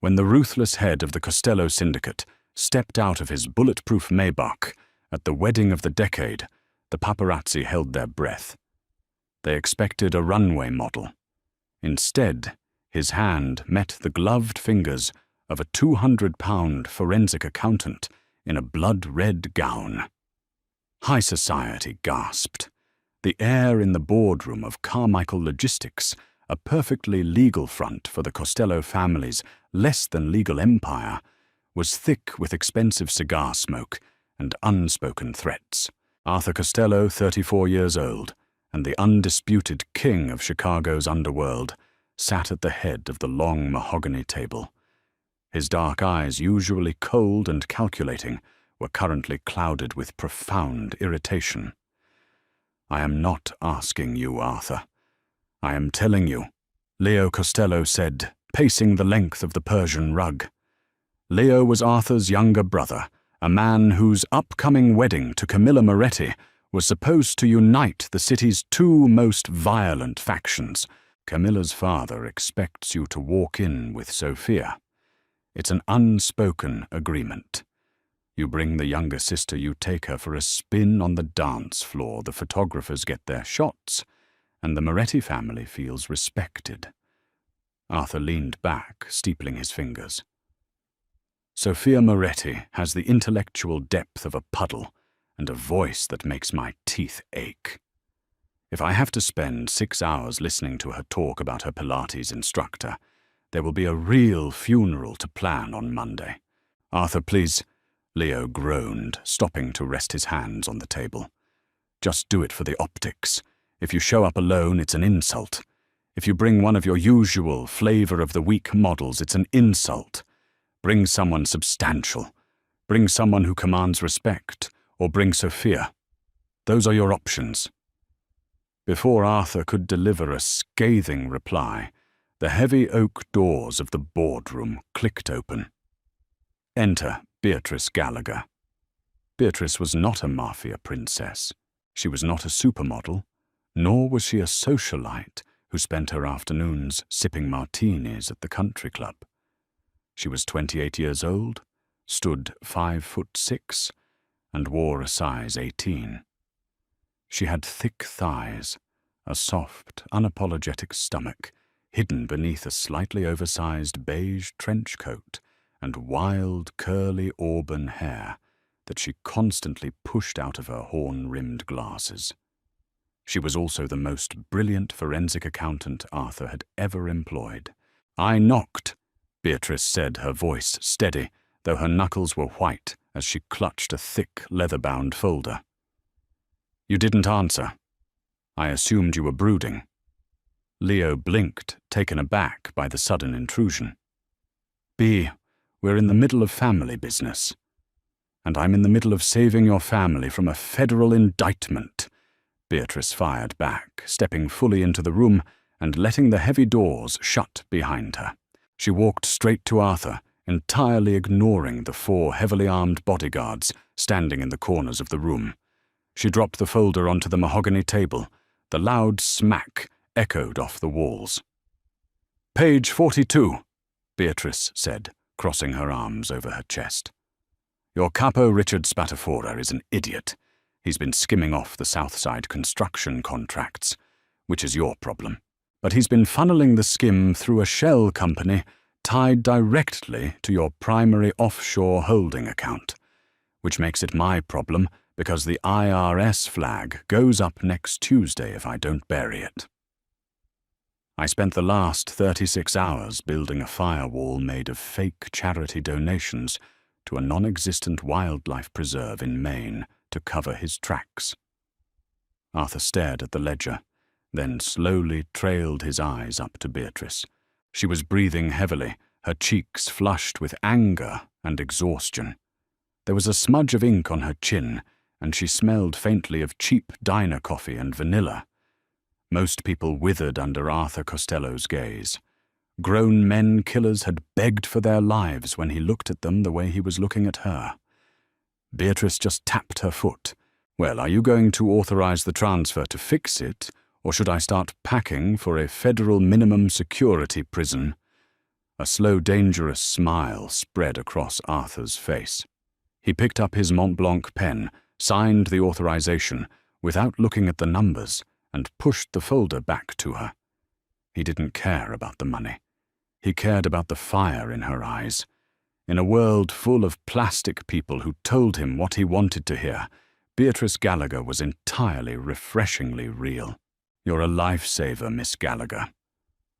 When the ruthless head of the Costello syndicate stepped out of his bulletproof Maybach at the wedding of the decade, the paparazzi held their breath. They expected a runway model. Instead, his hand met the gloved fingers of a 200-pound forensic accountant in a blood-red gown. High society gasped. The air in the boardroom of Carmichael Logistics, a perfectly legal front for the Costello family's less-than-legal empire, was thick with expensive cigar smoke and unspoken threats. Arthur Costello, 34 years old, and the undisputed king of Chicago's underworld, sat at the head of the long mahogany table. His dark eyes, usually cold and calculating, were currently clouded with profound irritation. "I am not asking you, Arthur. I am telling you," Leo Costello said, pacing the length of the Persian rug. Leo was Arthur's younger brother, a man whose upcoming wedding to Camilla Moretti was supposed to unite the city's two most violent factions. "Camilla's father expects you to walk in with Sophia. It's an unspoken agreement. You bring the younger sister, you take her for a spin on the dance floor, the photographers get their shots, and the Moretti family feels respected." Arthur leaned back, steepling his fingers. "Sophia Moretti has the intellectual depth of a puddle and a voice that makes my teeth ache. If I have to spend 6 hours listening to her talk about her Pilates instructor, there will be a real funeral to plan on Monday." "Arthur, please," Leo groaned, stopping to rest his hands on the table. "Just do it for the optics. If you show up alone, it's an insult. If you bring one of your usual flavor-of-the-week models, it's an insult. Bring someone substantial. Bring someone who commands respect, or bring Sophia. Those are your options." Before Arthur could deliver a scathing reply, the heavy oak doors of the boardroom clicked open. Enter Beatrice Gallagher. Beatrice was not a Mafia princess. She was not a supermodel, nor was she a socialite who spent her afternoons sipping martinis at the country club. She was 28 years old, stood 5'6", and wore a size 18. She had thick thighs, a soft, unapologetic stomach, hidden beneath a slightly oversized beige trench coat, and wild, curly auburn hair that she constantly pushed out of her horn-rimmed glasses. She was also the most brilliant forensic accountant Arthur had ever employed. "I knocked," Beatrice said, her voice steady, though her knuckles were white as she clutched a thick, leather-bound folder. "You didn't answer. I assumed you were brooding." Leo blinked, taken aback by the sudden intrusion. "B, we're in the middle of family business. And I'm in the middle of saving your family from a federal indictment," Beatrice fired back, stepping fully into the room and letting the heavy doors shut behind her. She walked straight to Arthur, entirely ignoring the 4 heavily armed bodyguards standing in the corners of the room. She dropped the folder onto the mahogany table. The loud smack echoed off the walls. "Page 42, Beatrice said, crossing her arms over her chest. "Your capo Richard Spatafora is an idiot. He's been skimming off the Southside construction contracts, which is your problem. But he's been funneling the skim through a shell company tied directly to your primary offshore holding account, which makes it my problem because the IRS flag goes up next Tuesday if I don't bury it. I spent the last 36 hours building a firewall made of fake charity donations to a non-existent wildlife preserve in Maine to cover his tracks." Arthur stared at the ledger, then slowly trailed his eyes up to Beatrice. She was breathing heavily, her cheeks flushed with anger and exhaustion. There was a smudge of ink on her chin, and she smelled faintly of cheap diner coffee and vanilla. Most people withered under Arthur Costello's gaze. Grown men killers had begged for their lives when he looked at them the way he was looking at her. Beatrice just tapped her foot. "Well, are you going to authorize the transfer to fix it, or should I start packing for a federal minimum security prison?" A slow, dangerous smile spread across Arthur's face. He picked up his Mont Blanc pen, signed the authorization without looking at the numbers, and pushed the folder back to her. He didn't care about the money. He cared about the fire in her eyes. In a world full of plastic people who told him what he wanted to hear, Beatrice Gallagher was entirely refreshingly real. "You're a lifesaver, Miss Gallagher,"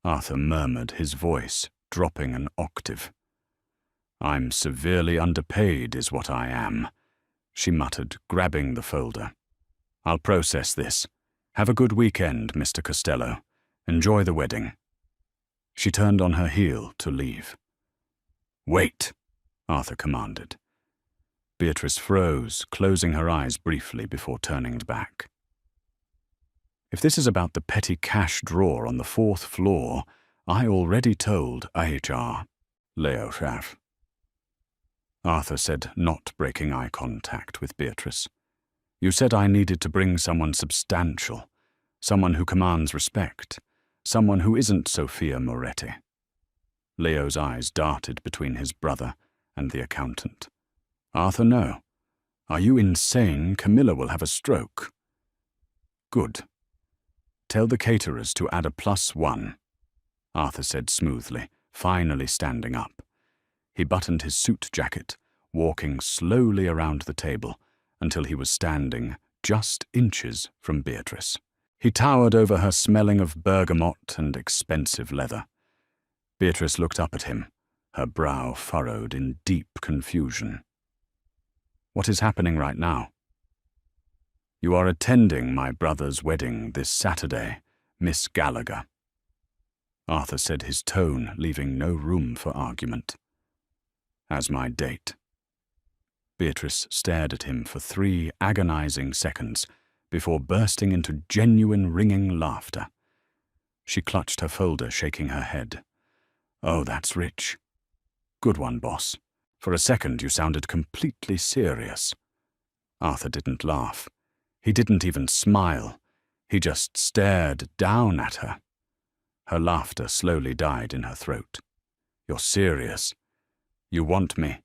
Arthur murmured, his voice dropping an octave. "I'm severely underpaid is what I am," she muttered, grabbing the folder. "I'll process this. Have a good weekend, Mr. Costello. Enjoy the wedding." She turned on her heel to leave. "Wait," Arthur commanded. Beatrice froze, closing her eyes briefly before turning back. "If this is about the petty cash drawer on the 4th floor, I already told HR. Leo Schaff," Arthur said, not breaking eye contact with Beatrice. "You said I needed to bring someone substantial, someone who commands respect, someone who isn't Sophia Moretti." Leo's eyes darted between his brother and the accountant. "Arthur, no. Are you insane? Camilla will have a stroke." "Good. Tell the caterers to add a +1, Arthur said smoothly, finally standing up. He buttoned his suit jacket, walking slowly around the table until he was standing just inches from Beatrice. He towered over her, smelling of bergamot and expensive leather. Beatrice looked up at him, her brow furrowed in deep confusion. "What is happening right now?" "You are attending my brother's wedding this Saturday, Miss Gallagher," Arthur said, his tone leaving no room for argument. "As my date." Beatrice stared at him for 3 agonizing seconds before bursting into genuine ringing laughter. She clutched her folder, shaking her head. "Oh, that's rich. Good one, boss. For a second you sounded completely serious." Arthur didn't laugh. He didn't even smile. He just stared down at her. Her laughter slowly died in her throat. "You're serious? You want me?"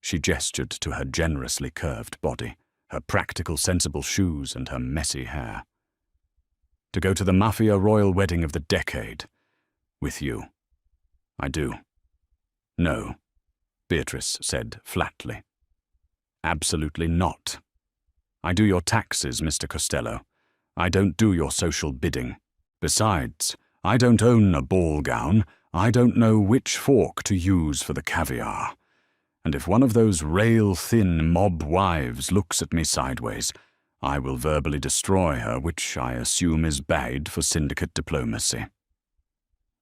She gestured to her generously curved body, her practical, sensible shoes and her messy hair. "To go to the Mafia royal wedding of the decade. With you." "I do." "No," Beatrice said flatly. "Absolutely not. I do your taxes, Mr. Costello. I don't do your social bidding. Besides, I don't own a ball gown. I don't know which fork to use for the caviar. And if one of those rail-thin mob wives looks at me sideways, I will verbally destroy her, which I assume is bad for syndicate diplomacy."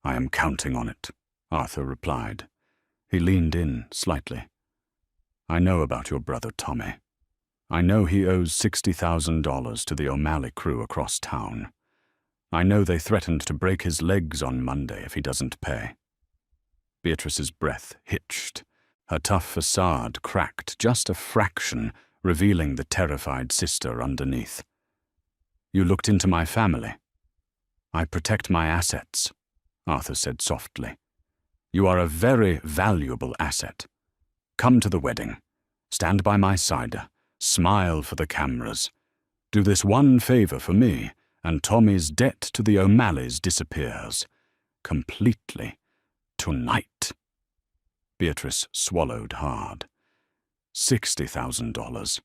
"I am counting on it," Arthur replied. He leaned in slightly. "I know about your brother Tommy. I know he owes $60,000 to the O'Malley crew across town. I know they threatened to break his legs on Monday if he doesn't pay." Beatrice's breath hitched. Her tough facade cracked just a fraction, revealing the terrified sister underneath. "You looked into my family." "I protect my assets," Arthur said softly. "You are a very valuable asset. Come to the wedding. Stand by my side. Smile for the cameras. Do this one favor for me, and Tommy's debt to the O'Malleys disappears. Completely. Tonight." Beatrice swallowed hard. $60,000.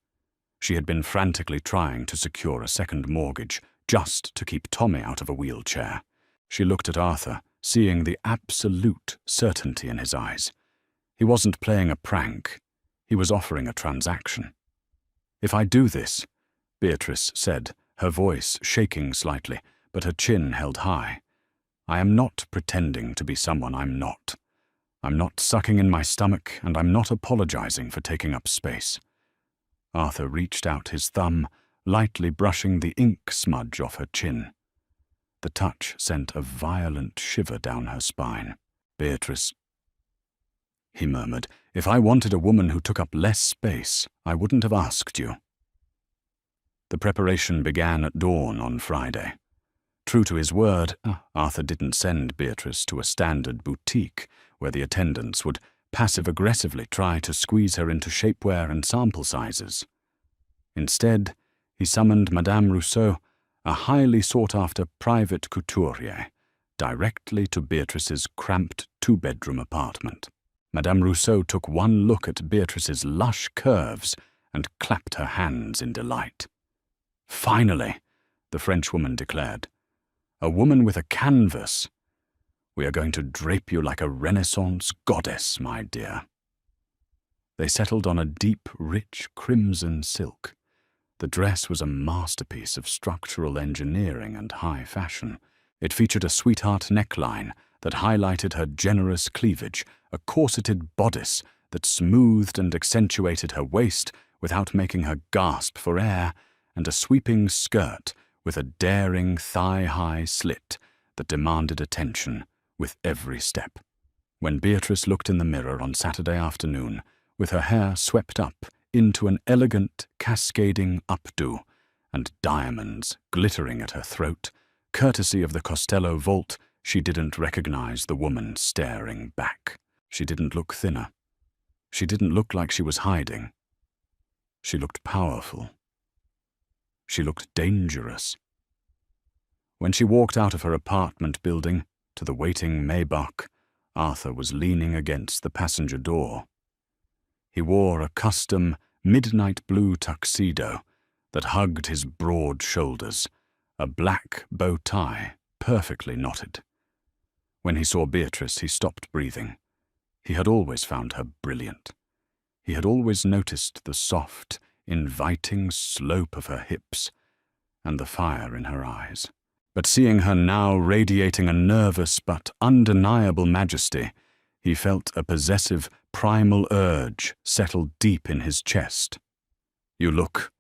She had been frantically trying to secure a second mortgage just to keep Tommy out of a wheelchair. She looked at Arthur, seeing the absolute certainty in his eyes. He wasn't playing a prank. He was offering a transaction. "If I do this," Beatrice said, her voice shaking slightly, but her chin held high, "I am not pretending to be someone I'm not. I'm not sucking in my stomach, and I'm not apologizing for taking up space." Arthur reached out his thumb, lightly brushing the ink smudge off her chin. The touch sent a violent shiver down her spine. "Beatrice," he murmured, "if I wanted a woman who took up less space, I wouldn't have asked you." The preparation began at dawn on Friday. True to his word, Arthur didn't send Beatrice to a standard boutique where the attendants would passive-aggressively try to squeeze her into shapewear and sample sizes. Instead, he summoned Madame Rousseau, a highly sought-after private couturier, directly to Beatrice's cramped two-bedroom apartment. Madame Rousseau took one look at Beatrice's lush curves and clapped her hands in delight. "Finally," the Frenchwoman declared. "A woman with a canvas. We are going to drape you like a Renaissance goddess, my dear." They settled on a deep, rich crimson silk. The dress was a masterpiece of structural engineering and high fashion. It featured a sweetheart neckline that highlighted her generous cleavage, a corseted bodice that smoothed and accentuated her waist without making her gasp for air, and a sweeping skirt with a daring thigh-high slit that demanded attention with every step. When Beatrice looked in the mirror on Saturday afternoon, with her hair swept up into an elegant, cascading updo, and diamonds glittering at her throat, courtesy of the Costello vault, she didn't recognize the woman staring back. She didn't look thinner. She didn't look like she was hiding. She looked powerful. She looked dangerous. When she walked out of her apartment building to the waiting Maybach, Arthur was leaning against the passenger door. He wore a custom midnight blue tuxedo that hugged his broad shoulders, a black bow tie perfectly knotted. When he saw Beatrice, he stopped breathing. He had always found her brilliant. He had always noticed the soft, inviting slope of her hips and the fire in her eyes. But seeing her now radiating a nervous but undeniable majesty, he felt a possessive, primal urge settle deep in his chest. "You look—"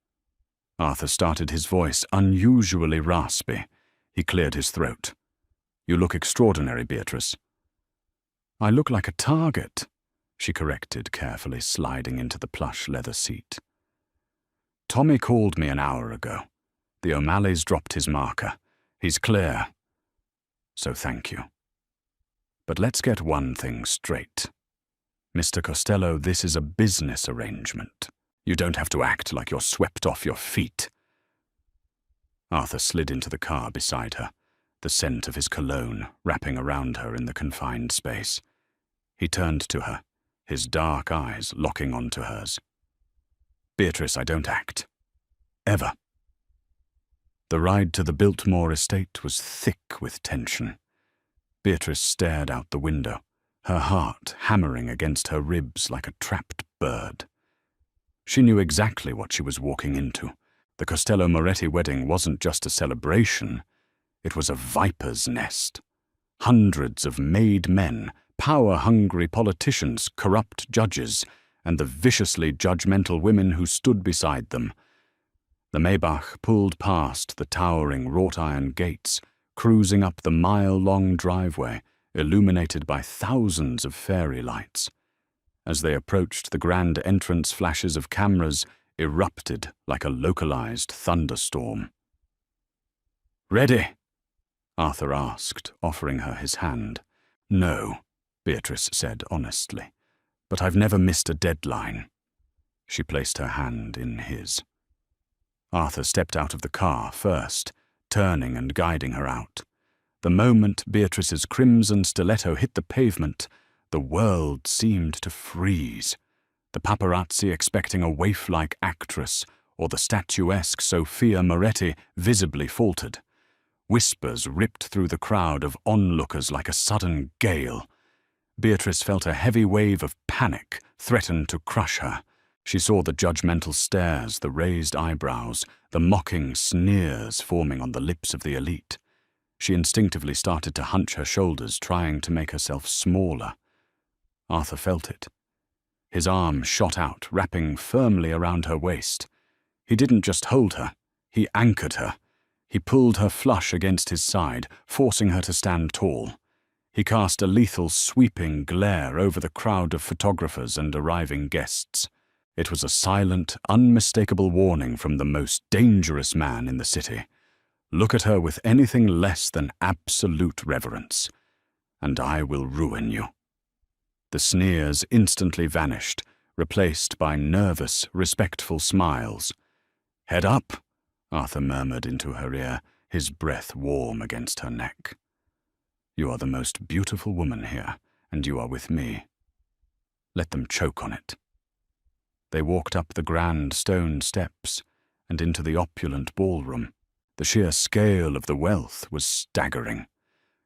Arthur started, his voice unusually raspy. He cleared his throat. "You look extraordinary, Beatrice." "I look like a target," she corrected, carefully sliding into the plush leather seat. "Tommy called me an hour ago. The O'Malleys dropped his marker. He's clear. So thank you. But let's get one thing straight. Mr. Costello, this is a business arrangement. You don't have to act like you're swept off your feet." Arthur slid into the car beside her, the scent of his cologne wrapping around her in the confined space. He turned to her, his dark eyes locking onto hers. "Beatrice, I don't act. Ever." The ride to the Biltmore estate was thick with tension. Beatrice stared out the window, her heart hammering against her ribs like a trapped bird. She knew exactly what she was walking into. The Costello-Moretti wedding wasn't just a celebration. It was a viper's nest. Hundreds of made men, power-hungry politicians, corrupt judges, and the viciously judgmental women who stood beside them. The Maybach pulled past the towering wrought-iron gates, cruising up the mile-long driveway, illuminated by thousands of fairy lights. As they approached, the grand entrance flashes of cameras erupted like a localized thunderstorm. "Ready?" Arthur asked, offering her his hand. "No," Beatrice said honestly, "but I've never missed a deadline." She placed her hand in his. Arthur stepped out of the car first, turning and guiding her out. The moment Beatrice's crimson stiletto hit the pavement, the world seemed to freeze. The paparazzi expecting a waif-like actress, or the statuesque Sophia Moretti visibly faltered. Whispers ripped through the crowd of onlookers like a sudden gale. Beatrice felt a heavy wave of panic threaten to crush her. She saw the judgmental stares, the raised eyebrows, the mocking sneers forming on the lips of the elite. She instinctively started to hunch her shoulders, trying to make herself smaller. Arthur felt it. His arm shot out, wrapping firmly around her waist. He didn't just hold her, he anchored her. He pulled her flush against his side, forcing her to stand tall. He cast a lethal, sweeping glare over the crowd of photographers and arriving guests. It was a silent, unmistakable warning from the most dangerous man in the city. Look at her with anything less than absolute reverence, and I will ruin you." The sneers instantly vanished, replaced by nervous, respectful smiles. "Head up," Arthur murmured into her ear, his breath warm against her neck. "You are the most beautiful woman here, and you are with me. Let them choke on it." They walked up the grand stone steps and into the opulent ballroom. The sheer scale of the wealth was staggering.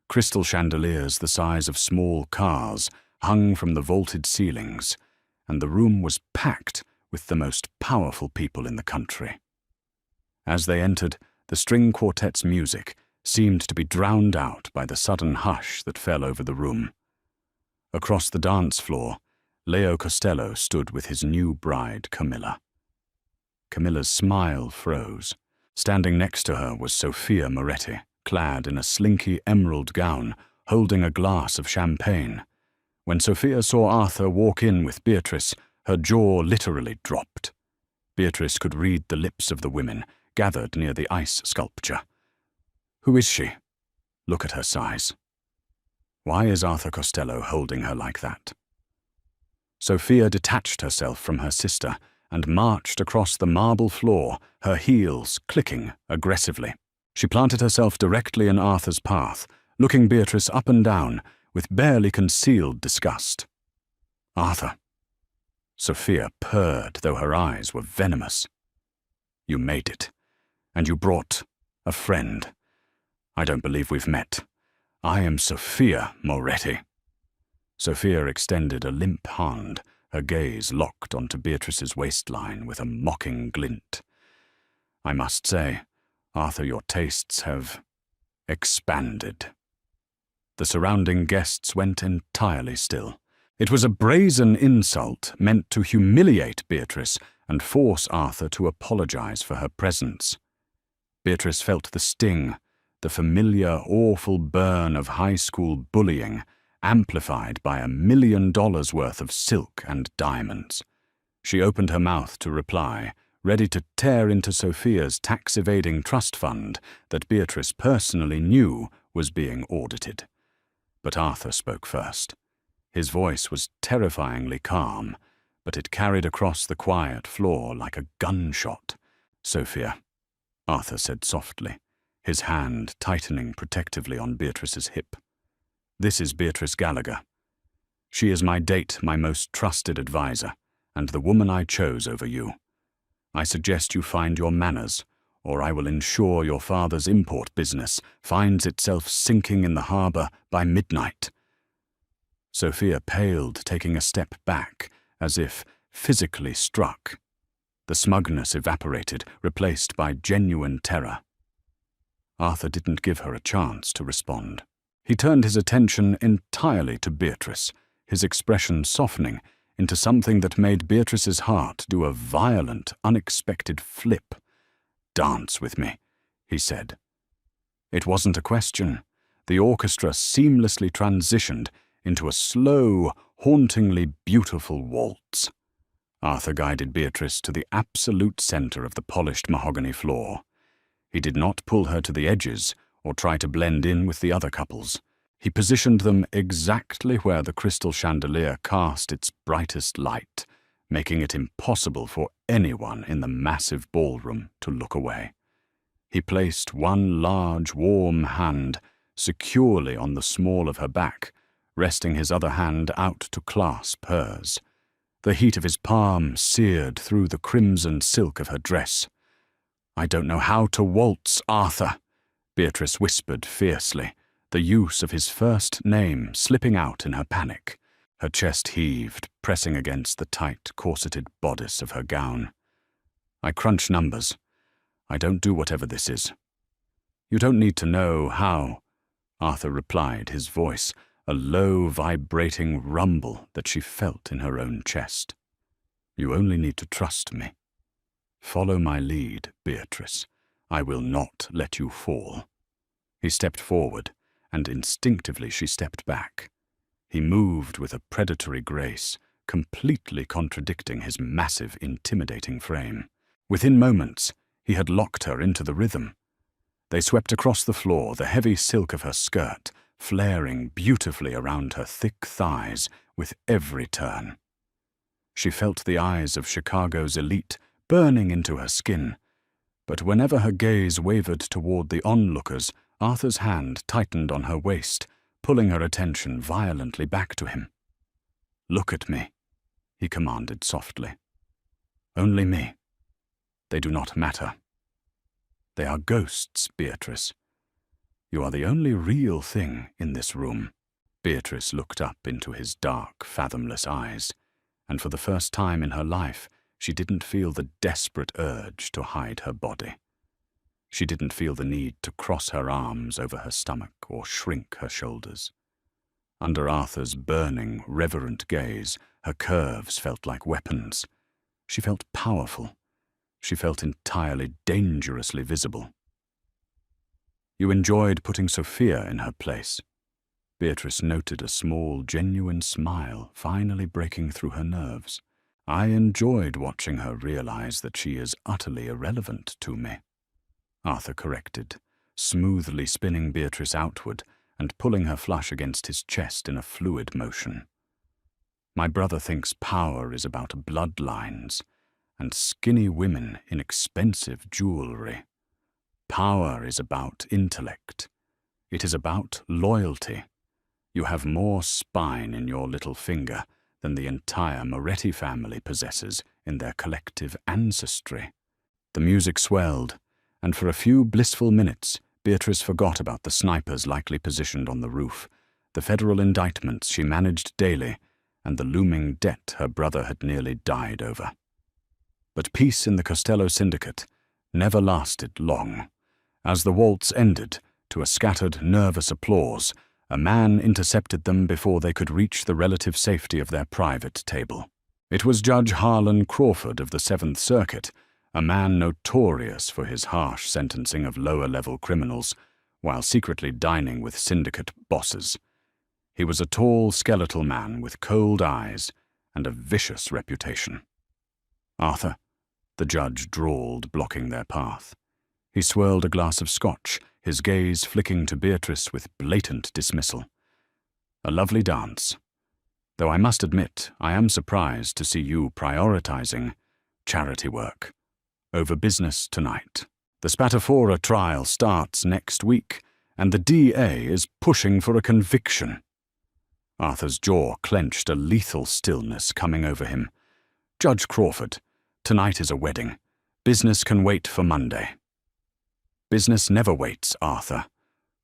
Crystal chandeliers the size of small cars hung from the vaulted ceilings, and the room was packed with the most powerful people in the country. As they entered, the string quartet's music seemed to be drowned out by the sudden hush that fell over the room. Across the dance floor, Leo Costello stood with his new bride, Camilla. Camilla's smile froze. Standing next to her was Sophia Moretti, clad in a slinky emerald gown, holding a glass of champagne. When Sophia saw Arthur walk in with Beatrice, her jaw literally dropped. Beatrice could read the lips of the women, gathered near the ice sculpture. Who is she? Look at her size. Why is Arthur Costello holding her like that? Sophia detached herself from her sister and marched across the marble floor, her heels clicking aggressively. She planted herself directly in Arthur's path, looking Beatrice up and down with barely concealed disgust. "Arthur." Sophia purred, though her eyes were venomous. "You made it, and you brought a friend. I don't believe we've met. I am Sophia Moretti." Sophia extended a limp hand, her gaze locked onto Beatrice's waistline with a mocking glint. "I must say, Arthur, your tastes have expanded." The surrounding guests went entirely still. It was a brazen insult meant to humiliate Beatrice and force Arthur to apologize for her presence. Beatrice felt the sting, the familiar, awful burn of high school bullying, amplified by $1 million worth of silk and diamonds. She opened her mouth to reply, ready to tear into Sophia's tax-evading trust fund that Beatrice personally knew was being audited. But Arthur spoke first. His voice was terrifyingly calm, but it carried across the quiet floor like a gunshot. "Sophia," Arthur said softly, his hand tightening protectively on Beatrice's hip. "This is Beatrice Gallagher. She is my date, my most trusted advisor, and the woman I chose over you. I suggest you find your manners, or I will ensure your father's import business finds itself sinking in the harbor by midnight." Sophia paled, taking a step back, as if physically struck. The smugness evaporated, replaced by genuine terror. Arthur didn't give her a chance to respond. He turned his attention entirely to Beatrice, his expression softening into something that made Beatrice's heart do a violent, unexpected flip. "Dance with me," he said. It wasn't a question. The orchestra seamlessly transitioned into a slow, hauntingly beautiful waltz. Arthur guided Beatrice to the absolute center of the polished mahogany floor. He did not pull her to the edges or try to blend in with the other couples. He positioned them exactly where the crystal chandelier cast its brightest light, making it impossible for anyone in the massive ballroom to look away. He placed one large, warm hand securely on the small of her back, resting his other hand out to clasp hers. The heat of his palm seared through the crimson silk of her dress. "I don't know how to waltz, Arthur," Beatrice whispered fiercely, the use of his first name slipping out in her panic. Her chest heaved, pressing against the tight, corseted bodice of her gown. "I crunch numbers. I don't do whatever this is." "You don't need to know how," Arthur replied, his voice a low, vibrating rumble that she felt in her own chest. "You only need to trust me. Follow my lead, Beatrice. I will not let you fall." He stepped forward, and instinctively she stepped back. He moved with a predatory grace, completely contradicting his massive, intimidating frame. Within moments, he had locked her into the rhythm. They swept across the floor, the heavy silk of her skirt flaring beautifully around her thick thighs with every turn. She felt the eyes of Chicago's elite burning into her skin, but whenever her gaze wavered toward the onlookers, Arthur's hand tightened on her waist, pulling her attention violently back to him. "Look at me," he commanded softly. "Only me. They do not matter. They are ghosts, Beatrice. You are the only real thing in this room." Beatrice looked up into his dark, fathomless eyes, and for the first time in her life, she didn't feel the desperate urge to hide her body. She didn't feel the need to cross her arms over her stomach or shrink her shoulders. Under Arthur's burning, reverent gaze, her curves felt like weapons. She felt powerful. She felt entirely dangerously visible. "You enjoyed putting Sophia in her place." Beatrice noted a small, genuine smile finally breaking through her nerves. "I enjoyed watching her realize that she is utterly irrelevant to me," Arthur corrected, smoothly spinning Beatrice outward and pulling her flush against his chest in a fluid motion. "My brother thinks power is about bloodlines and skinny women in expensive jewelry. Power is about intellect. It is about loyalty. You have more spine in your little finger than the entire Moretti family possesses in their collective ancestry." The music swelled, and for a few blissful minutes, Beatrice forgot about the snipers likely positioned on the roof, the federal indictments she managed daily, and the looming debt her brother had nearly died over. But peace in the Costello syndicate never lasted long. As the waltz ended, to a scattered, nervous applause, a man intercepted them before they could reach the relative safety of their private table. It was Judge Harlan Crawford of the Seventh Circuit, a man notorious for his harsh sentencing of lower-level criminals, while secretly dining with syndicate bosses. He was a tall, skeletal man with cold eyes and a vicious reputation. "Arthur," the judge drawled, blocking their path. He swirled a glass of scotch, his gaze flicking to Beatrice with blatant dismissal. "A lovely dance. Though I must admit, I am surprised to see you prioritizing charity work over business tonight. The Spatafora trial starts next week, and the DA is pushing for a conviction." Arthur's jaw clenched, a lethal stillness coming over him. "Judge Crawford, tonight is a wedding. Business can wait for Monday." "Business never waits, Arthur,"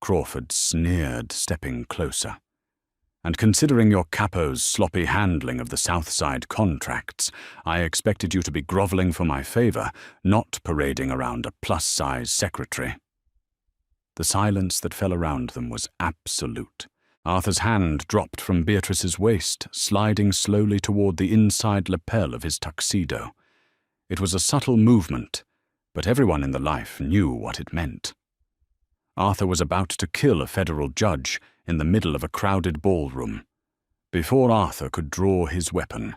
Crawford sneered, stepping closer. "And considering your capo's sloppy handling of the Southside contracts, I expected you to be groveling for my favor, not parading around a plus-size secretary." The silence that fell around them was absolute. Arthur's hand dropped from Beatrice's waist, sliding slowly toward the inside lapel of his tuxedo. It was a subtle movement, but everyone in the life knew what it meant. Arthur was about to kill a federal judge in the middle of a crowded ballroom. Before Arthur could draw his weapon,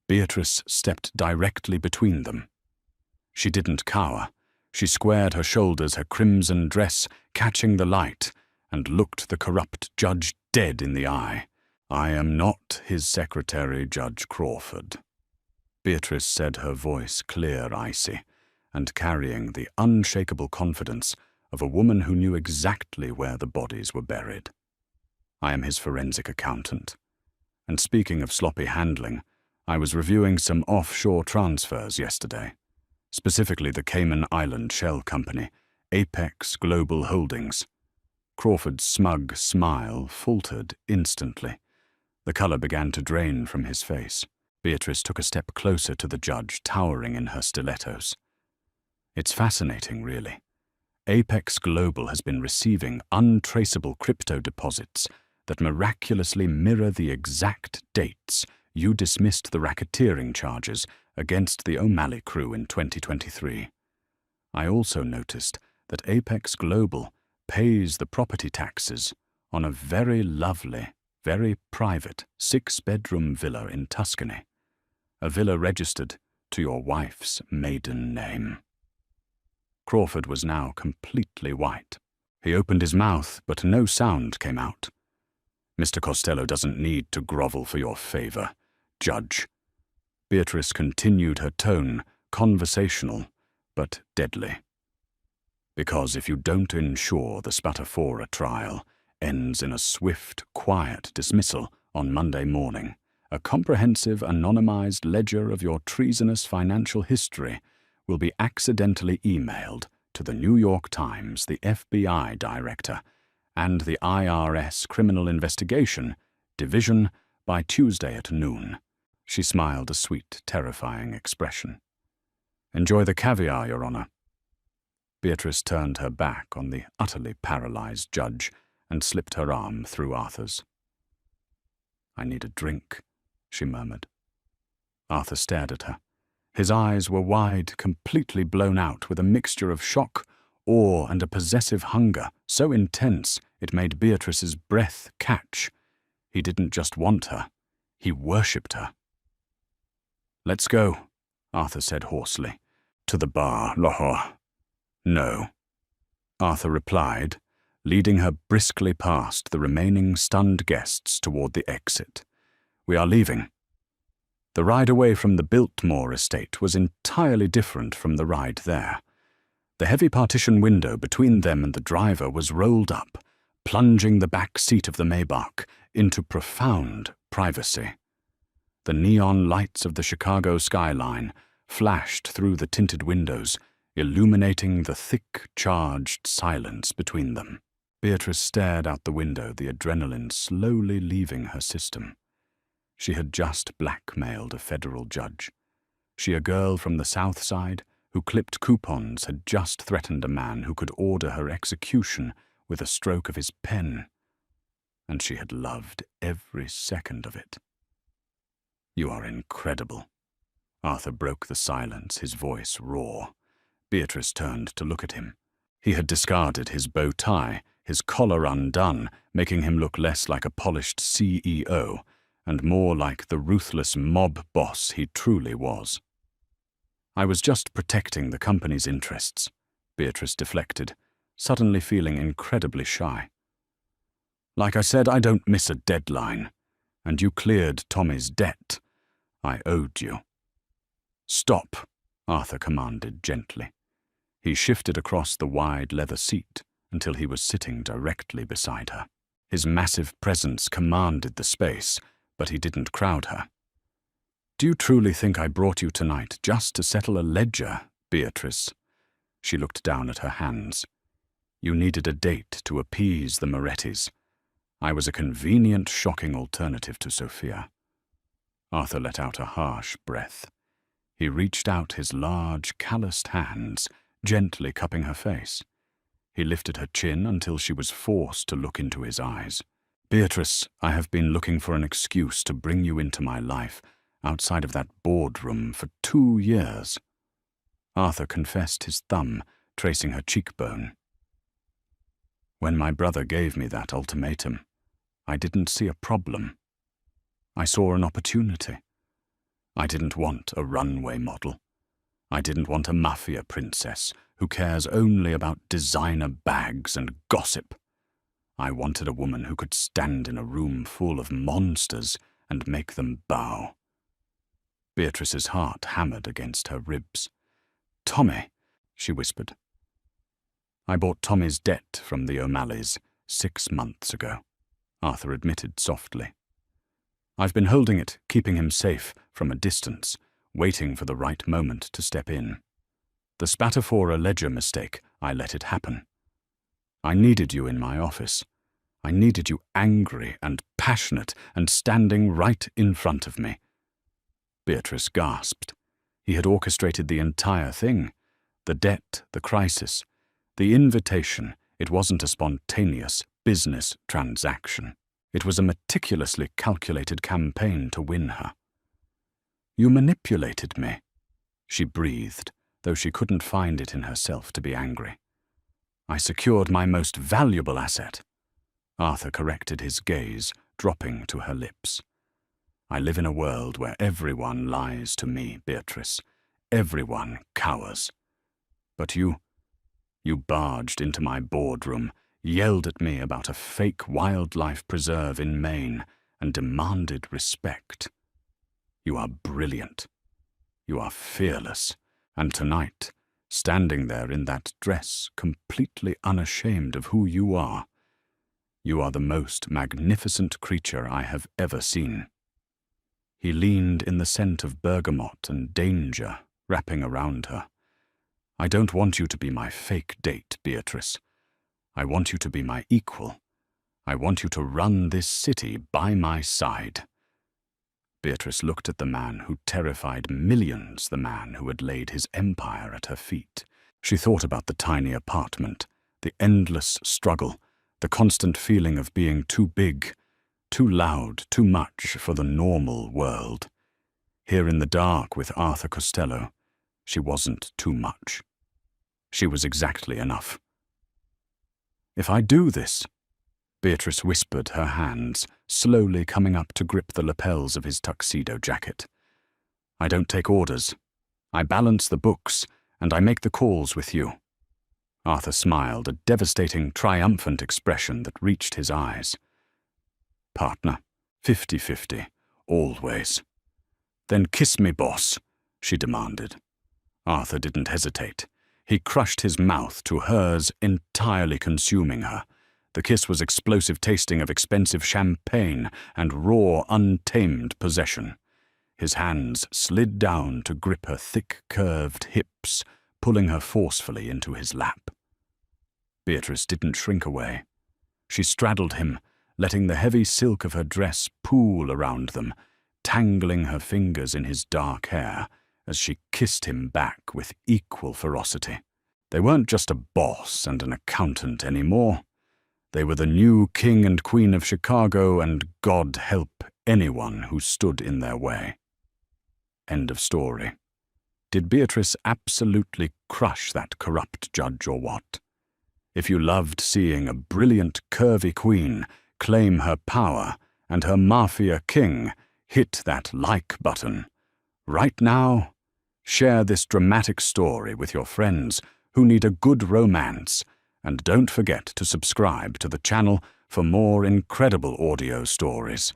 Beatrice stepped directly between them. She didn't cower. She squared her shoulders, her crimson dress catching the light, and looked the corrupt judge dead in the eye. "I am not his secretary, Judge Crawford," Beatrice said, her voice clear, icy, and carrying the unshakable confidence of a woman who knew exactly where the bodies were buried. "I am his forensic accountant. And speaking of sloppy handling, I was reviewing some offshore transfers yesterday, specifically the Cayman Island Shell Company, Apex Global Holdings." Crawford's smug smile faltered instantly. The color began to drain from his face. Beatrice took a step closer to the judge, towering in her stilettos. "It's fascinating, really. Apex Global has been receiving untraceable crypto deposits that miraculously mirror the exact dates you dismissed the racketeering charges against the O'Malley crew in 2023. I also noticed that Apex Global pays the property taxes on a very lovely, very private 6-bedroom villa in Tuscany, a villa registered to your wife's maiden name." Crawford was now completely white. He opened his mouth, but no sound came out. "Mr. Costello doesn't need to grovel for your favor, Judge." Beatrice continued her tone, conversational, but deadly. "Because if you don't ensure the Spatafora trial ends in a swift, quiet dismissal on Monday morning, a comprehensive, anonymized ledger of your treasonous financial history will be accidentally emailed to the New York Times, the FBI director, and the IRS Criminal Investigation Division by Tuesday at noon." She smiled a sweet, terrifying expression. "Enjoy the caviar, Your Honor." Beatrice turned her back on the utterly paralyzed judge and slipped her arm through Arthur's. "I need a drink," she murmured. Arthur stared at her. His eyes were wide, completely blown out with a mixture of shock, awe, and a possessive hunger so intense it made Beatrice's breath catch. He didn't just want her, he worshipped her. "Let's go," Arthur said hoarsely. "To the bar, Lahore." "No," Arthur replied, leading her briskly past the remaining stunned guests toward the exit. "We are leaving." The ride away from the Biltmore estate was entirely different from the ride there. The heavy partition window between them and the driver was rolled up, plunging the back seat of the Maybach into profound privacy. The neon lights of the Chicago skyline flashed through the tinted windows, illuminating the thick, charged silence between them. Beatrice stared out the window, the adrenaline slowly leaving her system. She had just blackmailed a federal judge. She, a girl from the South Side, who clipped coupons, had just threatened a man who could order her execution with a stroke of his pen. And she had loved every second of it. "You are incredible." Arthur broke the silence, his voice raw. Beatrice turned to look at him. He had discarded his bow tie, his collar undone, making him look less like a polished CEO and more like the ruthless mob boss he truly was. "I was just protecting the company's interests," Beatrice deflected, suddenly feeling incredibly shy. "Like I said, I don't miss a deadline, and you cleared Tommy's debt. I owed you." "Stop," Arthur commanded gently. He shifted across the wide leather seat until he was sitting directly beside her. His massive presence commanded the space, but he didn't crowd her. "Do you truly think I brought you tonight just to settle a ledger, Beatrice?" She looked down at her hands. "You needed a date to appease the Morettis. I was a convenient, shocking alternative to Sophia." Arthur let out a harsh breath. He reached out his large, calloused hands, gently cupping her face. He lifted her chin until she was forced to look into his eyes. "Beatrice, I have been looking for an excuse to bring you into my life outside of that boardroom for 2 years." Arthur confessed his thumb, tracing her cheekbone. "When my brother gave me that ultimatum, I didn't see a problem. I saw an opportunity. I didn't want a runway model. I didn't want a Mafia princess who cares only about designer bags and gossip. I wanted a woman who could stand in a room full of monsters and make them bow." Beatrice's heart hammered against her ribs. "Tommy," she whispered. "I bought Tommy's debt from the O'Malleys 6 months ago," Arthur admitted softly. "I've been holding it, keeping him safe from a distance, waiting for the right moment to step in. The Spatafora ledger mistake, I let it happen. I needed you in my office. I needed you angry and passionate and standing right in front of me." Beatrice gasped. He had orchestrated the entire thing. The debt, the crisis, the invitation. It wasn't a spontaneous business transaction. It was a meticulously calculated campaign to win her. "You manipulated me," she breathed, though she couldn't find it in herself to be angry. "I secured my most valuable asset." Arthur corrected his gaze, dropping to her lips. "I live in a world where everyone lies to me, Beatrice. Everyone cowers. But you You barged into my boardroom, yelled at me about a fake wildlife preserve in Maine, and demanded respect. You are brilliant. You are fearless. And tonight, standing there in that dress, completely unashamed of who you are the most magnificent creature I have ever seen. He leaned in the scent of bergamot and danger wrapping around her. I don't want you to be my fake date, Beatrice. I want you to be my equal. I want you to run this city by my side. Beatrice looked at the man who terrified millions, the man who had laid his empire at her feet. She thought about the tiny apartment, the endless struggle, the constant feeling of being too big, too loud, too much for the normal world. Here in the dark with Arthur Costello, she wasn't too much. She was exactly enough. If I do this, Beatrice whispered, her hands slowly coming up to grip the lapels of his tuxedo jacket. I don't take orders. I balance the books, and I make the calls with you. Arthur smiled, a devastating, triumphant expression that reached his eyes. Partner, 50-50, always. Then kiss me, boss, she demanded. Arthur didn't hesitate. He crushed his mouth to hers, entirely consuming her. The kiss was explosive tasting of expensive champagne and raw, untamed possession. His hands slid down to grip her thick, curved hips, pulling her forcefully into his lap. Beatrice didn't shrink away. She straddled him, letting the heavy silk of her dress pool around them, tangling her fingers in his dark hair as she kissed him back with equal ferocity. They weren't just a boss and an accountant anymore. They were the new king and queen of Chicago, and God help anyone who stood in their way. End of story. Did Beatrice absolutely crush that corrupt judge or what? If you loved seeing a brilliant, curvy queen claim her power and her Mafia king, hit that like button. Right now, share this dramatic story with your friends who need a good romance, and don't forget to subscribe to the channel for more incredible audio stories.